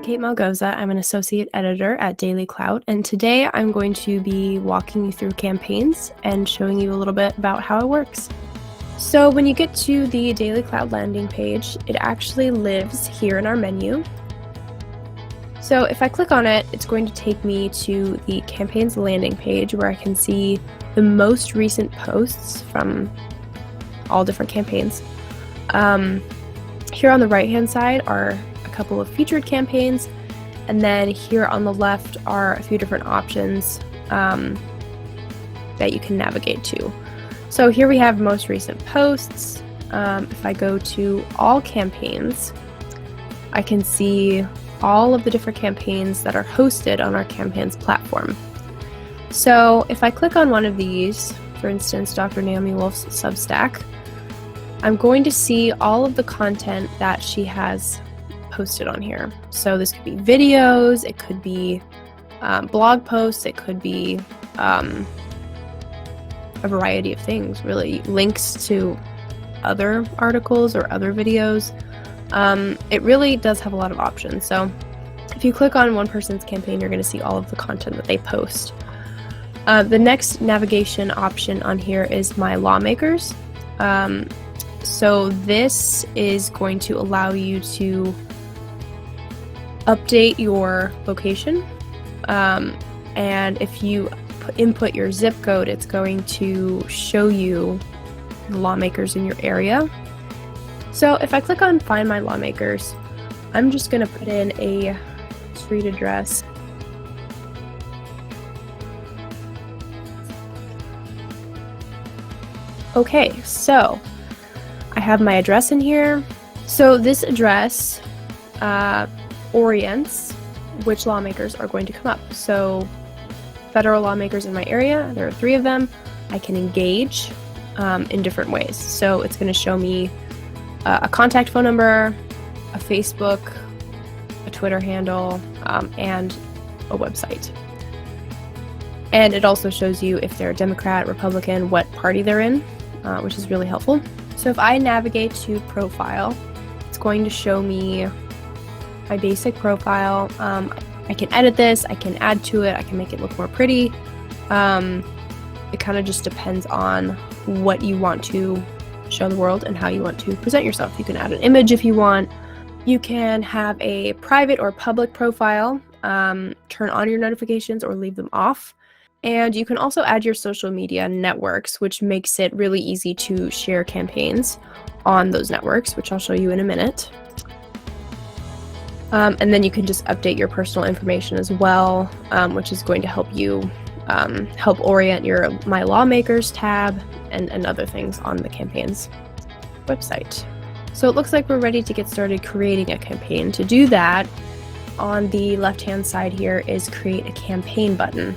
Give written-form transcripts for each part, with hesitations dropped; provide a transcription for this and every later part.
Kate Melgoza. I'm an associate editor at DailyClout, and today I'm going to be walking you through campaigns and showing you a little bit about how it works. So when you get to the DailyClout landing page, it actually lives here in our menu. So if I click on it, it's going to take me to the campaigns landing page where I can see the most recent posts from all different campaigns. Here on the right-hand side are a couple of featured campaigns, and then here on the left are a few different options that you can navigate to. So here we have most recent posts. If I go to all campaigns, I can see all of the different campaigns that are hosted on our campaigns platform. So if I click on one of these, for instance, Dr. Naomi Wolf's Substack, I'm going to see all of the content that she has posted on here. So this could be videos, it could be blog posts, it could be a variety of things, really. Links to other articles or other videos. It really does have a lot of options. So if you click on one person's campaign, you're going to see all of the content that they post. The next navigation option on here is My Lawmakers. So this is going to allow you to update your location, and if you input your zip code, it's going to show you the lawmakers in your area. So if I click on Find My Lawmakers, I'm just going to put in a street address. Okay, so I have my address in here. So this address orients which lawmakers are going to come up. So federal lawmakers in my area, there are 3 of them. I can engage in different ways. So it's going to show me a contact phone number, a Facebook, a Twitter handle, and a website. And it also shows you if they're Democrat, Republican, what party they're in, which is really helpful. So if I navigate to profile, it's going to show me my basic profile. I can edit this, I can add to it, I can make it look more pretty. It kind of just depends on what you want to show the world and how you want to present yourself. You can add an image if you want. You can have a private or public profile, turn on your notifications or leave them off. And you can also add your social media networks, which makes it really easy to share campaigns on those networks, which I'll show you in a minute. And then you can just update your personal information as well, which is going to help you help orient your My Lawmakers tab and other things on the campaign's website. So it looks like we're ready to get started creating a campaign. To do that, on the left-hand side here is Create a Campaign button.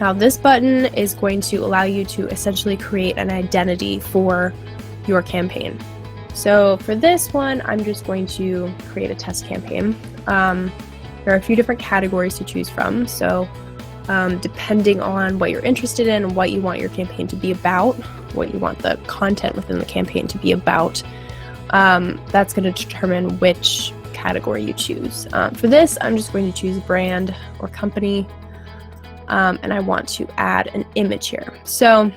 Now this button is going to allow you to essentially create an identity for your campaign. So for this one, I'm just going to create a test campaign. There are a few different categories to choose from. So depending on what you're interested in and what you want your campaign to be about, what you want the content within the campaign to be about, that's going to determine which category you choose. For this, I'm just going to choose brand or company. And I want to add an image here. So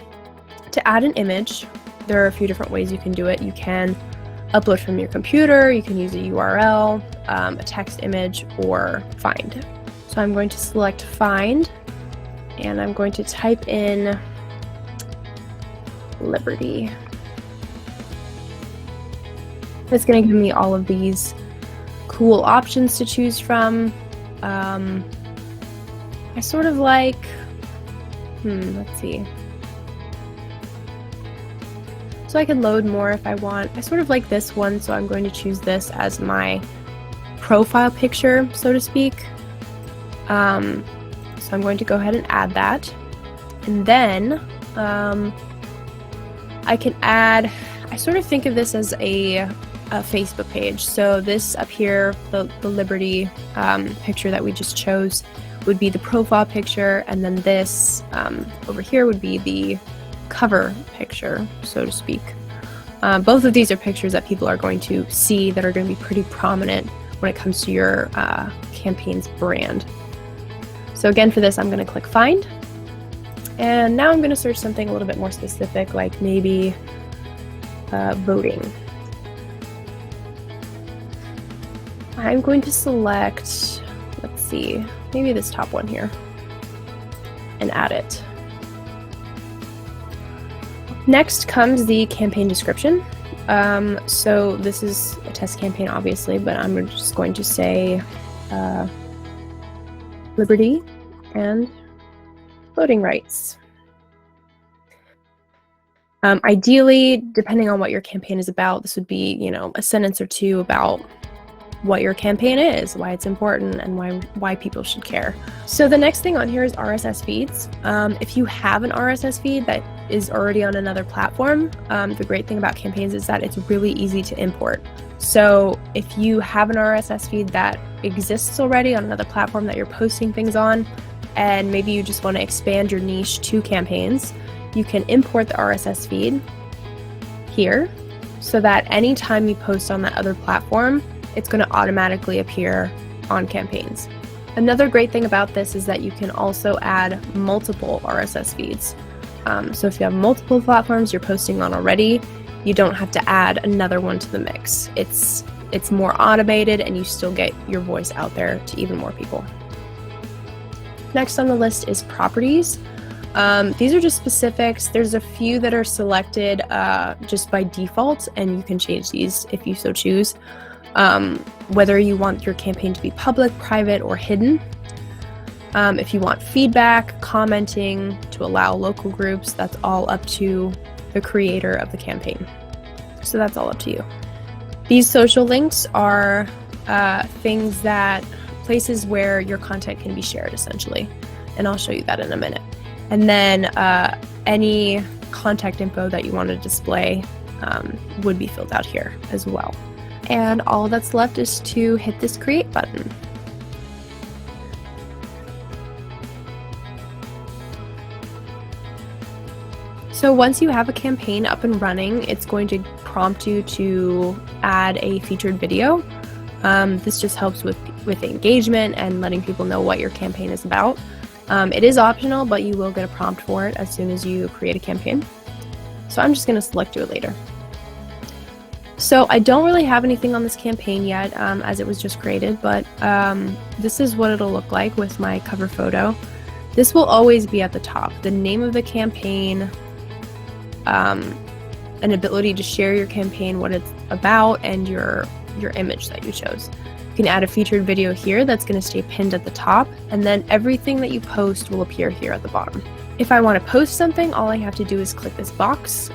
to add an image, there are a few different ways you can do it. You can upload from your computer, you can use a URL, a text image, or find. So I'm going to select find, and I'm going to type in Liberty. It's going to give me all of these cool options to choose from. I sort of like, let's see. So I can load more if I want. I sort of like this one, so I'm going to choose this as my profile picture, so to speak. So I'm going to go ahead and add that. And then I can add, I sort of think of this as a Facebook page. So this up here, the Liberty picture that we just chose, would be the profile picture, and then this over here would be the cover picture, so to speak. Both of these are pictures that people are going to see that are going to be pretty prominent when it comes to your campaign's brand. So again, for this, I'm going to click Find. And now I'm going to search something a little bit more specific, like maybe voting. I'm going to select, let's see, maybe this top one here, and add it. Next comes the campaign description. So this is a test campaign, obviously, but I'm just going to say liberty and voting rights. Ideally, depending on what your campaign is about, this would be, you know, a sentence or two about what your campaign is, why it's important, and why people should care. So the next thing on here is RSS feeds. If you have an RSS feed that is already on another platform, the great thing about campaigns is that it's really easy to import. So if you have an RSS feed that exists already on another platform that you're posting things on, and maybe you just want to expand your niche to campaigns, you can import the RSS feed here so that anytime you post on that other platform, it's going to automatically appear on campaigns. Another great thing about this is that you can also add multiple RSS feeds. So if you have multiple platforms you're posting on already, you don't have to add another one to the mix. It's more automated and you still get your voice out there to even more people. Next on the list is properties. These are just specifics. There's a few that are selected just by default, and you can change these if you so choose. Whether you want your campaign to be public, private, or hidden. If you want feedback, commenting, to allow local groups, that's all up to the creator of the campaign. So that's all up to you. These social links are places where your content can be shared, essentially. And I'll show you that in a minute. And then any contact info that you want to display would be filled out here as well. And all that's left is to hit this create button. So once you have a campaign up and running, it's going to prompt you to add a featured video. This just helps with engagement and letting people know what your campaign is about. It is optional, but you will get a prompt for it as soon as you create a campaign. So I'm just going to select do it later. So I don't really have anything on this campaign yet, as it was just created, but this is what it'll look like with my cover photo. This will always be at the top. The name of the campaign, an ability to share your campaign, what it's about, and your image that you chose. You can add a featured video here that's going to stay pinned at the top, and then everything that you post will appear here at the bottom. If I want to post something, all I have to do is click this box.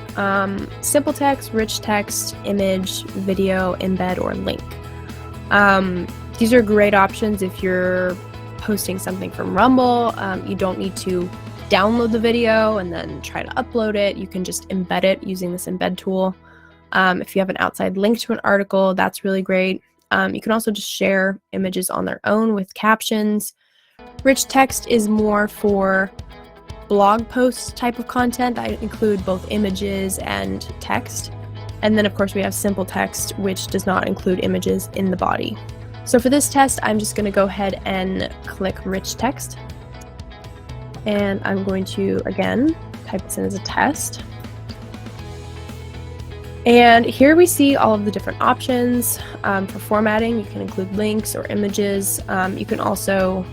Simple text, rich text, image, video, embed, or link. These are great options if you're posting something from Rumble. You don't need to download the video and then try to upload it. You can just embed it using this embed tool. If you have an outside link to an article, that's really great. You can also just share images on their own with captions. Rich text is more for blog post type of content that include both images and text. And then of course we have simple text, which does not include images in the body. So for this test, I'm just going to go ahead and click rich text. And I'm going to, again, type this in as a test. And here we see all of the different options for formatting. You can include links or images. You can also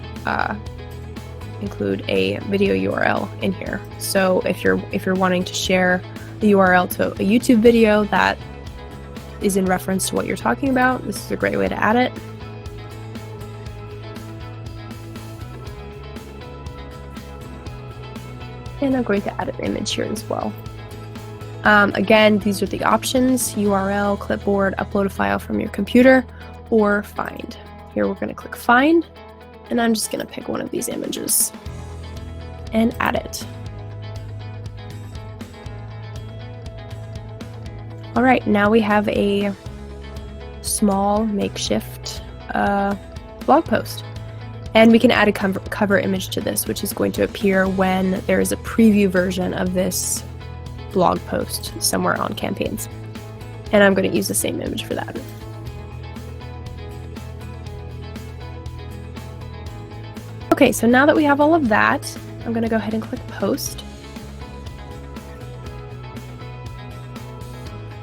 include a video URL in here. So if you're wanting to share the URL to a YouTube video that is in reference to what you're talking about, this is a great way to add it. And I'm going to add an image here as well. Again, these are the options: URL, clipboard, upload a file from your computer, or find. Here we're going to click find, and I'm just going to pick one of these images and add it. All right, now we have a small makeshift blog post. And we can add a cover image to this, which is going to appear when there is a preview version of this blog post somewhere on campaigns. And I'm going to use the same image for that. Okay, so now that we have all of that, I'm going to go ahead and click post.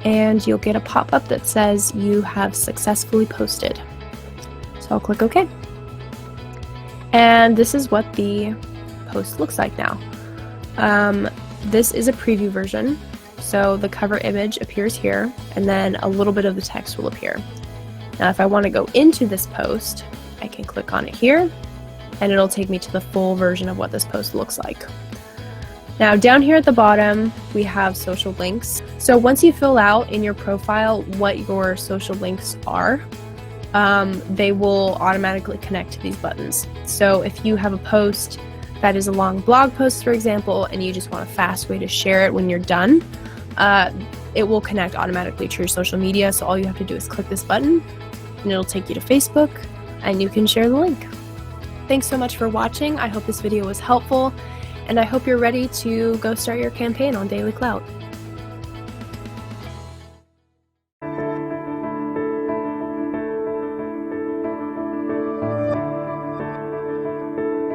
And you'll get a pop-up that says you have successfully posted. So I'll click OK. And this is what the post looks like now. This is a preview version, so the cover image appears here, and then a little bit of the text will appear. Now if I want to go into this post, I can click on it here, and it'll take me to the full version of what this post looks like. Now down here at the bottom, we have social links. So once you fill out in your profile what your social links are, they will automatically connect to these buttons. So if you have a post that is a long blog post, for example, and you just want a fast way to share it when you're done, it will connect automatically to your social media. So all you have to do is click this button and it'll take you to Facebook and you can share the link. Thanks so much for watching. I hope this video was helpful, and I hope you're ready to go start your campaign on DailyClout.